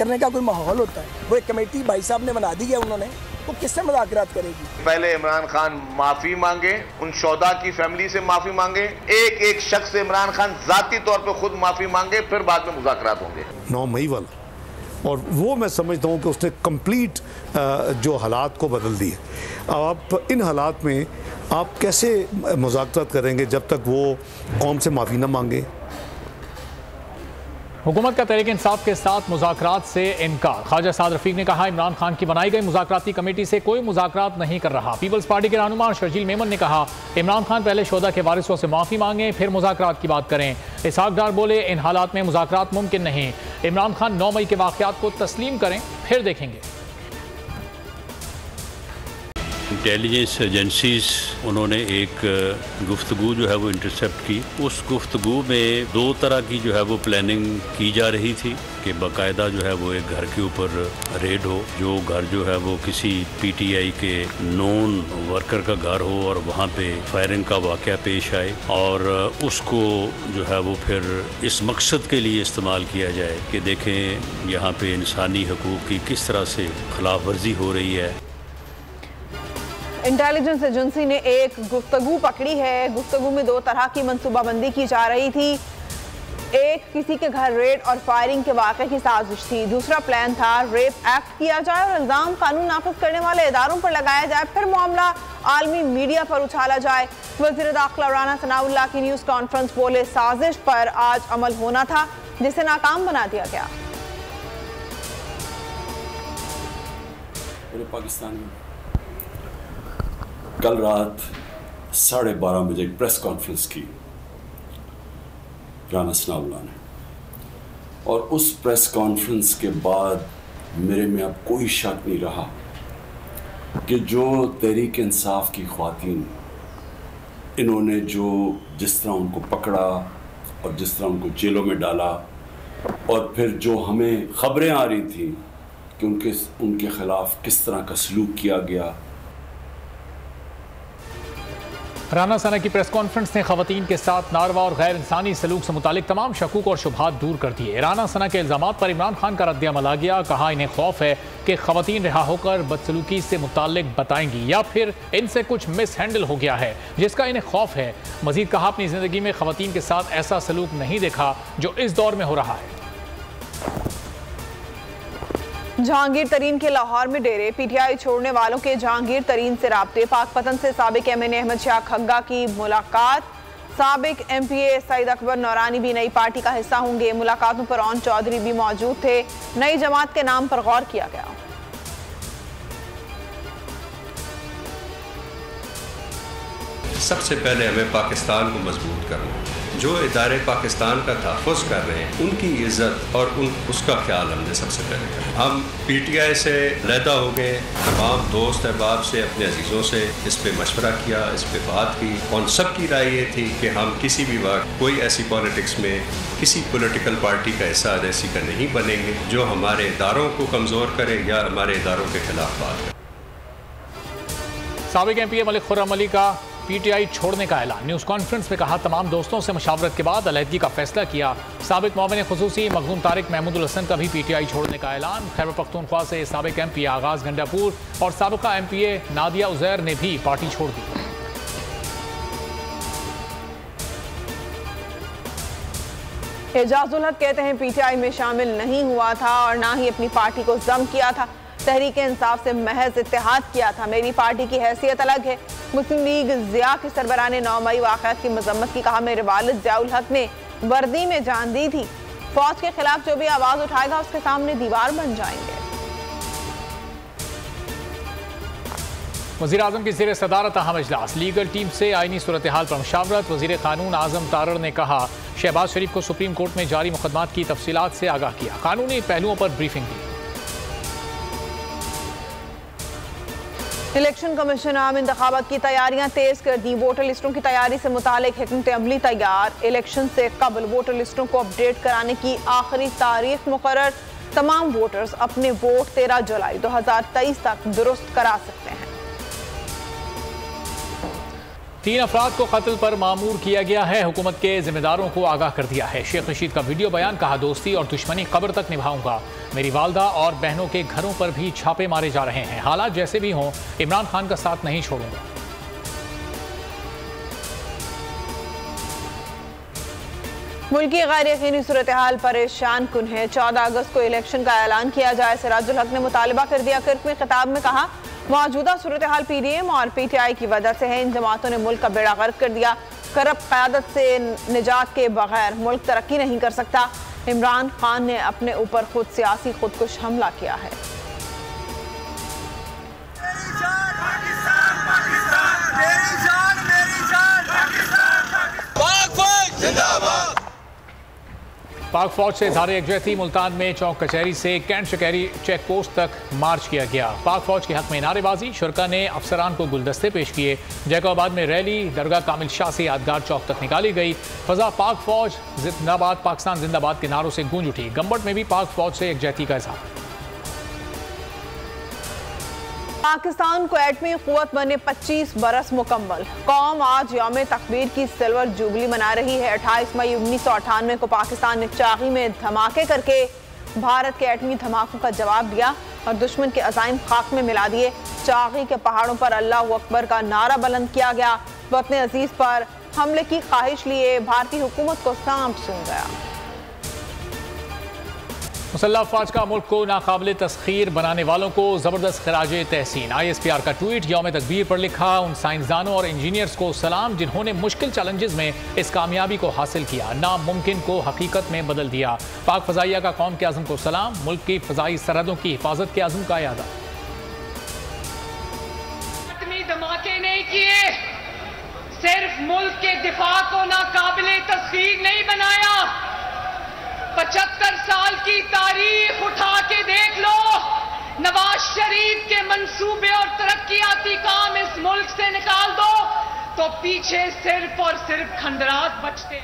करने का कोई माहौल होता है? वो एक कमेटी भाई साहब ने बना दी है उन्होंने, वो किससे मुज़ाकरात करेगी? पहले इमरान खान माफी मांगे, उन शोदा की फैमिली से माफी मांगे, एक एक शख्स से इमरान खान जाती तौर पे खुद माफी मांगे, फिर बाद में मुज़ाकरात होंगे। 9 मई वाला, और वो मैं समझता हूँ कि उसने कंप्लीट जो हालात को बदल दिए। आप इन हालात में आप कैसे मुज़ाकरात करेंगे जब तक वो कौम से माफ़ी ना मांगे? हुकूमत का तहरीक इंसाफ के साथ मुज़ाकरात से इनकार। ख्वाजा साद रफीक ने कहा, इमरान खान की बनाई गई मुज़ाकराती कमेटी से कोई मुज़ाकरात नहीं कर रहा। पीपल्स पार्टी के रहनुमा शर्जील मेमन ने कहा, इमरान खान पहले शोदा के वारिसों से माफ़ी मांगे, फिर मुज़ाकरात की बात करें। इसहाक डार बोले, इन हालात में मुज़ाकरात मुमकिन नहीं। इमरान खान 9 मई के वाक़यात को तस्लीम करें, फिर देखेंगे। इंटेलिजेंस एजेंसीज उन्होंने एक गुफ्तगू जो है वो इंटरसेप्ट की। उस गुफ्तगू में 2 तरह की जो है वो प्लानिंग की जा रही थी कि बाकायदा जो है वो एक घर के ऊपर रेड हो, जो घर जो है वो किसी पीटीआई के नॉन वर्कर का घर हो और वहाँ पे फायरिंग का वाक़या पेश आए और उसको जो है वो फिर इस मकसद के लिए इस्तेमाल किया जाए कि देखें यहाँ पे इंसानी हकूक़ की किस तरह से खिलाफ वर्जी हो रही है। इंटेलिजेंस एजेंसी ने एक गुफ्तगू पकड़ी है। गुफ्तगू में 2 तरह की मंसूबाबंदी की जा रही थी। एक, किसी के घर रेड और फायरिंग के वाक़े की साजिश थी। दूसरा प्लान था रेप एक्ट किया जाए और इल्ज़ाम कानून नाफिज करने वाले इदारों पर लगाया जाए, फिर मामला आलमी मीडिया पर उछाला जाए। वज़ीर दाखिला राना सनाउल्लाह की न्यूज़ कॉन्फ्रेंस बोले, साजिश पर आज अमल होना था जिसे नाकाम बना दिया गया। पाकिस्तान में कल रात 12:30 बजे एक प्रेस कॉन्फ्रेंस की राना सनाउल्लाह ने, और उस प्रेस कॉन्फ्रेंस के बाद मेरे में अब कोई शक नहीं रहा कि जो तहरीक इंसाफ की ख्वातीन, इन्होंने जो जिस तरह उनको पकड़ा और जिस तरह उनको जेलों में डाला, और फिर जो हमें खबरें आ रही थी कि उनके खिलाफ किस तरह का सलूक किया गया। राना सना की प्रेस कॉन्फ्रेंस ने खवातीन के साथ नारवा और गैर इंसानी सलूक से मुतालिक तमाम शकूक और शुबहात दूर कर दिए। राना सना के इल्जामात पर इमरान खान का रद्द-ए-अमल आ गया। कहा, इन्हें खौफ है कि खवातीन रिहा होकर बदसलूकी से मुतालिक बताएंगी या फिर इनसे कुछ मिस हैंडल हो गया है जिसका इन्हें खौफ है। मजीद कहा, अपनी जिंदगी में खवातीन के साथ ऐसा सलूक नहीं देखा जो इस दौर में हो रहा है। जहांगीर तरीन के लाहौर में डेरे, पीटीआई छोड़ने वालों के जहांगीर तरीन से राब्ते। पाकपतन से साबिक एमएनए अहमद शाह खग्गा की मुलाकात। साबिक एमपीए सईद अकबर नौरानी भी नई पार्टी का हिस्सा होंगे। मुलाकातों पर ओन चौधरी भी मौजूद थे। नई जमात के नाम पर गौर किया गया। सबसे पहले हमें पाकिस्तान को मजबूत करना, जो इदारे पाकिस्तान का तहफ़्फ़ुज़ कर रहे हैं उनकी इज़्ज़त और उसका ख्याल हमने सबसे पहले करना। हम पीटीआई से अलहदा हो गए, तमाम दोस्त अहबाब से, अपने अजीज़ों से इस पर मशवरा किया, इस पर बात की, और सबकी राय ये थी कि हम किसी भी वक्त कोई ऐसी पॉलिटिक्स में किसी पॉलिटिकल पार्टी का हिस्सा ऐसी का नहीं बनेंगे जो हमारे इदारों को कमज़ोर करे या हमारे इदारों के खिलाफ बात करे। साबिक एमपीए मलिक खुर्रम अली का पीटीआई छोड़ने का ऐलान। न्यूज़ कॉन्फ्रेंस में कहा, तमाम दोस्तों से मशावरत के बाद अलहदगी का फैसला किया। साबिक मोमिन खुसूसी मखदूम तारिक महमूदुल हसन का भी पीटीआई छोड़ने का ऐलान। खैबर पख्तूनख्वा से साबिक एमपी आगाज गंडापुर और साबिका एमपीए नादिया उजैर ने भी पार्टी छोड़ दी। एजाजुल हक कहते हैं, पीटीआई में शामिल नहीं हुआ था और ना ही अपनी पार्टी को जम किया था। तहरीक इंसाफ से महज इत्तेहाद किया था। मेरी पार्टी की हैसियत अलग है। मुस्लिम लीग ज़िया के सरबराह ने 9 मई वाक़यात की मजम्मत की। कहा, मेरे वालिद ज़ियाउल हक ने वर्दी में जान दी थी। फौज के खिलाफ जो भी आवाज उठाएगा उसके सामने दीवार बन जाएंगे। वज़ीर आज़म की ज़ेर सदारत अहम इजलास। लीगल टीम से आईनी सूरत हाल पर मुशावरत। वज़ीर क़ानून आज़म तारड़ ने कहा, शहबाज शरीफ को सुप्रीम कोर्ट में जारी मुकदमात की तफसीलात से आगाह किया। कानूनी पहलुओं पर ब्रीफिंग दी। इलेक्शन कमीशन आम इंतखाबात की तैयारियां तेज कर दी। वोटर लिस्टों की तैयारी से मुतालिक हिकमत अमली तैयार। इलेक्शन से कबल वोटर लिस्टों को अपडेट कराने की आखिरी तारीख मुकर्रर। तमाम वोटर्स अपने वोट 13 जुलाई 2023 तक दुरुस्त करा सकते हैं। 3 अफराद को कत्ल पर मामूर किया गया है। हुकूमत के जिम्मेदारों को आगाह कर दिया है। शेख रशीद का वीडियो बयान। कहा, दोस्ती और दुश्मनी कब्र तक निभाऊंगा। मेरी वालदा और बहनों के घरों पर भी छापे मारे जा रहे हैं। हालात जैसे भी हों, इमरान खान का साथ नहीं छोड़ूंगा। मुल्क की गैर यकीनी सूरत हाल परेशान कुन है। 14 अगस्त को इलेक्शन का ऐलान किया जाए, सिराजुल हक ने मुतालबा कर दिया। किर्क में खिताब में कहा, मौजूदा सूरत हाल PDM और PTI की वजह से है। इन जमातों ने मुल्क का बेड़ा गर्क कर दिया। करप्ट क़यादत से निजात के बगैर मुल्क तरक्की नहीं कर सकता। इमरान खान ने अपने ऊपर खुद सियासी खुदकुश हमला किया है। पाक फौज से इज़हार यकजहती। मुल्तान में चौक कचहरी से कैंट शकैरी चेक पोस्ट तक मार्च किया गया। पाक फौज के हक में नारेबाजी, शुरका ने अफसरान को गुलदस्ते पेश किए। जैकोबाद में रैली दरगाह कामिल शाह से यादगार चौक तक निकाली गई। फजा पाक फौज जिंदाबाद, पाकिस्तान जिंदाबाद के नारों से गूंज उठी। गंबट में भी पाक फौज से यकजहती का इज़हार। पाकिस्तान को एटमी क़ुव्वत बने 25 बरस मुकम्मल। कौम आज यौम तकबीर की सिल्वर जुबली मना रही है। 28 मई 1998 को पाकिस्तान ने चागी में धमाके करके भारत के एटमी धमाकों का जवाब दिया और दुश्मन के अज़ाइम खाक में मिला दिए। चागी के पहाड़ों पर अल्लाह अकबर का नारा बुलंद किया गया। वतन अजीज पर हमले की ख्वाहिश लिए भारतीय हुकूमत को सांप सूंघ गया। मुसल्लह अफवाज का मुल्क को नाकाबिल तस्खीर बनाने वालों को ज़बरदस्त खराज तहसीन। ISPR का ट्वीट यौम तकबीर पर लिखा, उन साइंसदानों और इंजीनियर्स को सलाम जिन्होंने मुश्किल चैलेंजेस में इस कामयाबी को हासिल किया, नामुमकिन को हकीकत में बदल दिया। पाक फ़ज़ाइया का कौम के आज़म को सलाम, मुल्क की फ़ज़ाई सरहदों की हिफाजत के आज़म का यादा। धमाके नहीं किए, सिर्फ मुल्क के दिफा को नाकाबिल तस्खीर नहीं बनाया। 75 साल की तारीख उठा के देख लो, नवाज शरीफ के मंसूबे और तरक्कियाती काम इस मुल्क से निकाल दो तो पीछे सिर्फ और सिर्फ खंडरात बचते।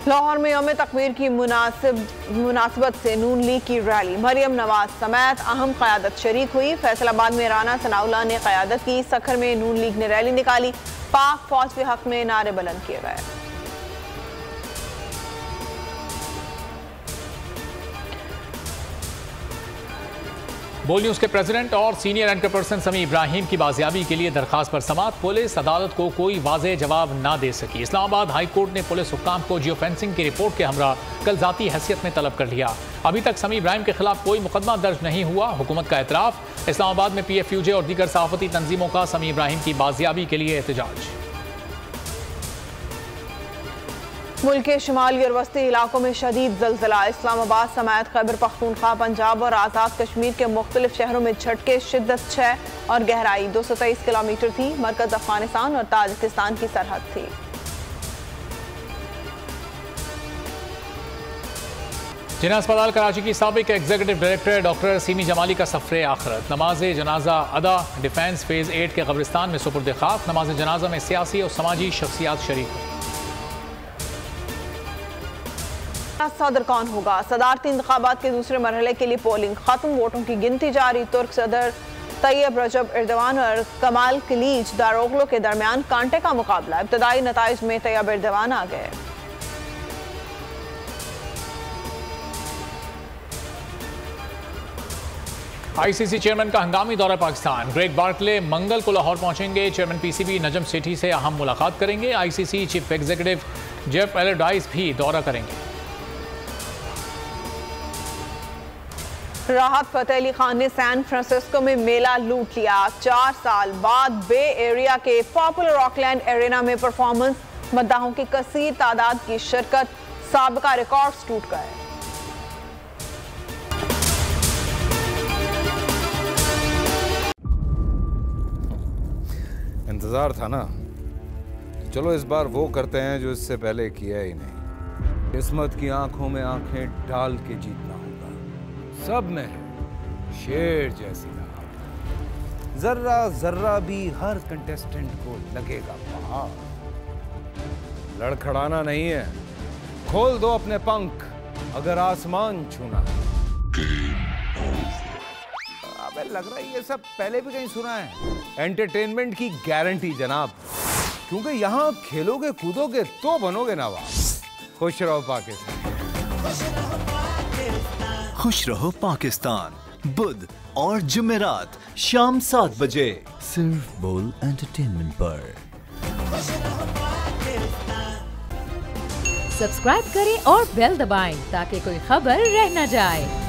लाहौर में यौम तकबीर की मुनासिबत से नून लीग की रैली, मरियम नवाज समेत अहम क़यादत शरीक हुई। फैसलाबाद में राना सनाउल्लाह ने क़यादत की। सखर में नून लीग ने रैली निकाली। पाक फौज के हक में नारे बुलंद किए गए। बोल न्यूज़ के प्रेसिडेंट और सीनियर एंकर पर्सन समी इब्राहिम की बाजियाबी के लिए दरखास्त पर समाअत। पुलिस अदालत को कोई वाज़ेह जवाब ना दे सकी। इस्लामाबाद हाई कोर्ट ने पुलिस हुक्काम को जियो फेंसिंग की रिपोर्ट के हमरा कल ज़ाती हैसियत में तलब कर लिया। अभी तक समी इब्राहिम के खिलाफ कोई मुकदमा दर्ज नहीं हुआ। हुकूमत का एतराफ़। इस्लामाबाद में PFUJ और दीगर सहाफ़ती तंजीमों का समी इब्राहिम की बाजियाबी के लिए एहतजाज। मुल्क के शुमाली और वस्ती इलाकों में शदीद ज़लज़ला। इस्लामाबाद समेत खैबर पख्तूनख्वा, पंजाब और आज़ाद कश्मीर के मुख्तलिफ शहरों में झटके, शिद्दत 6 और गहराई 223 किलोमीटर थी। मरकज़ अफगानिस्तान और ताजिकिस्तान की सरहद थी। जिना अस्पताल कराची की साबिक executive director doctor semi Jamali का सफ़र आखिरत। नमाज जनाजा अदा डिफेंस फेज़ 8 के कब्रिस्तान में सुपुर्द खाक। नमाज जनाजा में सियासी और समाजी शख्सियात शरीक हुई। सदर कौन होगा? सदारती इंतखाबात के दूसरे मरहले के लिए पोलिंग खत्म, वोटों की गिनती जारी। तुर्क सदर तैयब रजब एर्दवान और कमाल खलीज दारोगलो के दरमियान कांटे का मुकाबला। इब्तदाई नताइज में तैयब एर्दवान आ गए। ICC चेयरमैन का हंगामी दौरा पाकिस्तान। ग्रेग बार्कले मंगल को लाहौर पहुंचेंगे। चेयरमैन PCB नजम सेठी से अहम मुलाकात करेंगे। ICC चीफ एग्जीक्यूटिव जेफ एलरडाइस भी दौरा करेंगे। राहत फतेह अली खान ने सैन फ्रांसिस्को में मेला लूट लिया। 4 साल बाद बे एरिया के पॉपुलर ऑकलैंड एरेना में परफॉर्मेंस, मद्दाहों की कसीर तादाद की शिरकत, साबिका रिकॉर्ड्स टूट गए। इंतजार था ना, चलो इस बार वो करते हैं जो इससे पहले किया ही नहीं। किस्मत की आंखों में आंखें डाल के जीतना होगा। सब में है शेर जैसी राह, जर्रा जर्रा भी हर कंटेस्टेंट को लगेगा पहाड़। लड़खड़ाना नहीं है, खोल दो अपने पंख अगर आसमान छूना है। अबे लग रहा है ये सब पहले भी कहीं सुना है। एंटरटेनमेंट की गारंटी जनाब, क्योंकि यहाँ खेलोगे कूदोगे तो बनोगे नवाब। खुश रहो पाकिस्तान। खुश रहो पाकिस्तान बुध और जुमेरात शाम 7 बजे सिर्फ बोल एंटरटेनमेंट पर। सब्सक्राइब करें और बेल दबाएं ताकि कोई खबर रह न जाए।